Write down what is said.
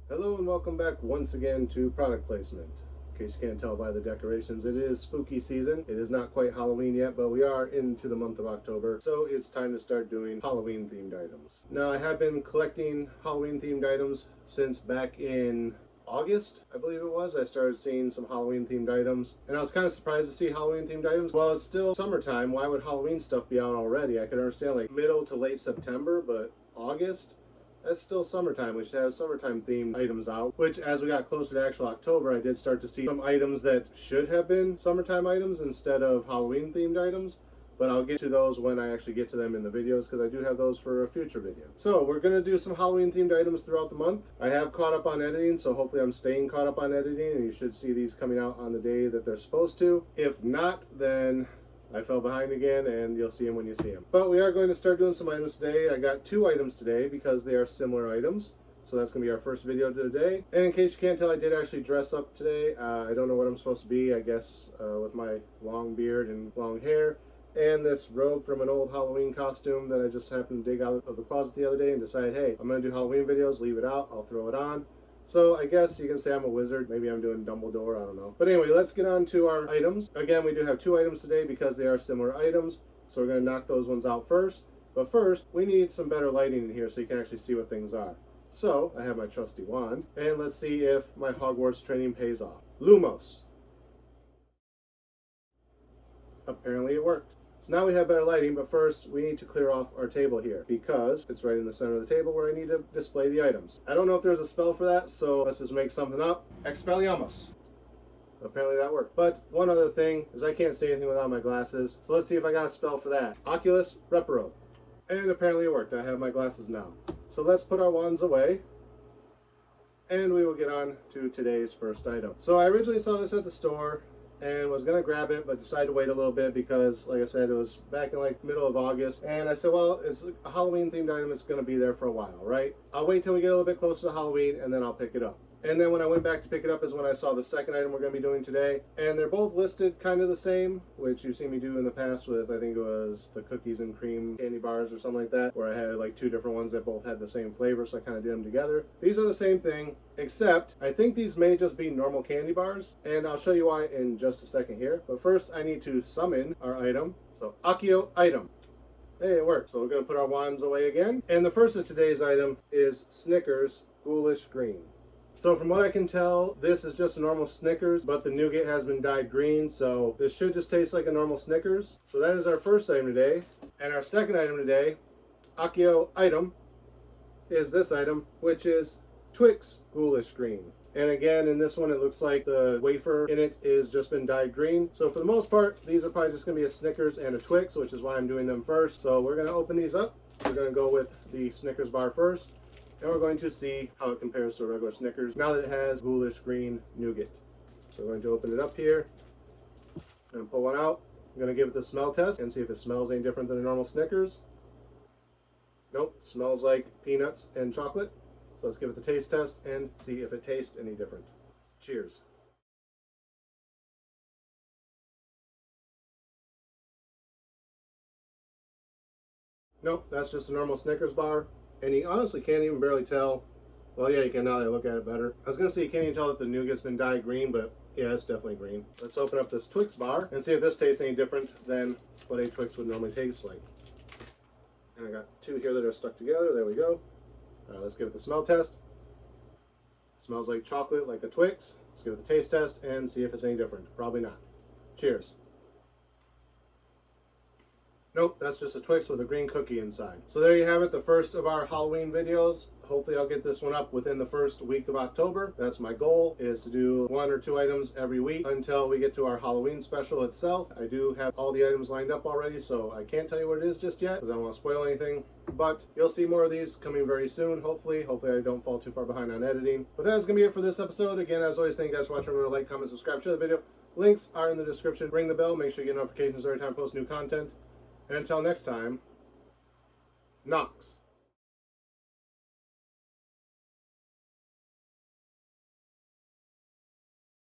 Hello and welcome back once again to product placement. In case you can't tell by the decorations, it is spooky season. It is not quite Halloween yet, but we are into the month of October, so it's time to start doing Halloween themed items. Now, I have been collecting Halloween themed items since back in August, I believe it was. I started seeing some Halloween themed items, and I was kind of surprised to see Halloween themed items. Well, it's still summertime. Why would Halloween stuff be out already? I could understand like middle to late September, but August? That's still summertime. We should have summertime themed items out, which as we got closer to actual October, I did start to see some items that should have been summertime items instead of Halloween themed items. But I'll get to those when I actually get to them in the videos, because I do have those for a future video. So we're going to do some Halloween themed items throughout the month. I have caught up on editing, so hopefully I'm staying caught up on editing, and you should see these coming out on the day that they're supposed to. If not, then I fell behind again, and you'll see them when you see them. But we are going to start doing some items today. I got two items today because they are similar items. So that's going to be our first video today. And in case you can't tell, I did actually dress up today. I don't know what I'm supposed to be, I guess, with my long beard and long hair. And this robe from an old Halloween costume that I just happened to dig out of the closet the other day and decided, hey, I'm going to do Halloween videos, leave it out, I'll throw it on. So I guess you can say I'm a wizard. Maybe I'm doing Dumbledore, I don't know. But anyway, let's get on to our items. Again, we do have two items today because they are similar items. So we're going to knock those ones out first. But first, we need some better lighting in here so you can actually see what things are. So I have my trusty wand, and let's see if my Hogwarts training pays off. Lumos. Apparently it worked. So now we have better lighting, but first we need to clear off our table here because it's right in the center of the table where I need to display the items. I don't know if there's a spell for that, so let's just make something up. Expelliarmus. Apparently that worked. But one other thing is I can't see anything without my glasses, so let's see if I got a spell for that. Oculus Reparo. And apparently it worked. I have my glasses now. So let's put our wands away, and we will get on to today's first item. So I originally saw this at the store and was gonna grab it, but decided to wait a little bit because, like I said, it was back in like middle of August, and I said, well, it's a Halloween themed item, it's gonna be there for a while, right? I'll wait till we get a little bit closer to Halloween and then I'll pick it up. And then when I went back to pick it up is when I saw the second item we're going to be doing today. And they're both listed kind of the same, which you've seen me do in the past with, I think it was the cookies and cream candy bars or something like that, where I had like two different ones that both had the same flavor, so I kind of did them together. These are the same thing, except I think these may just be normal candy bars, and I'll show you why in just a second here. But first I need to summon our item. So Accio item. Hey, it worked. So we're going to put our wands away again. And the first of today's item is Snickers Ghoulish Green. So from what I can tell, this is just a normal Snickers, but the nougat has been dyed green, so this should just taste like a normal Snickers. So that is our first item today. And our second item today, Accio item, is this item, which is Twix Ghoulish Green. And again, in this one, it looks like the wafer in it is just been dyed green. So for the most part, these are probably just going to be a Snickers and a Twix, which is why I'm doing them first. So we're going to open these up. We're going to go with the Snickers bar first. And we're going to see how it compares to a regular Snickers now that it has Ghoulish Green nougat. So we're going to open it up here and pull one out. I'm going to give it the smell test and see if it smells any different than a normal Snickers. Nope, smells like peanuts and chocolate. So let's give it the taste test and see if it tastes any different. Cheers. Nope, that's just a normal Snickers bar. And you honestly can't even barely tell. Well, yeah, you can now that I look at it better. I was going to say you can't even tell that the nougat's been dyed green, but yeah, it's definitely green. Let's open up this Twix bar and see if this tastes any different than what a Twix would normally taste like. And I got two here that are stuck together. There we go. All right, let's give it the smell test. It smells like chocolate, like a Twix. Let's give it the taste test and see if it's any different. Probably not. Cheers. Nope, that's just a Twix with a green cookie inside. So there you have it, the first of our Halloween videos. Hopefully I'll get this one up within the first week of October. That's my goal, is to do 1 or 2 items every week until we get to our Halloween special itself. I do have all the items lined up already, so I can't tell you what it is just yet because I don't want to spoil anything. But you'll see more of these coming very soon, hopefully. Hopefully I don't fall too far behind on editing. But that's going to be it for this episode. Again, as always, thank you guys for watching. Remember to like, comment, subscribe, share the video. Links are in the description. Ring the bell. Make sure you get notifications every time I post new content. And until next time, Knox.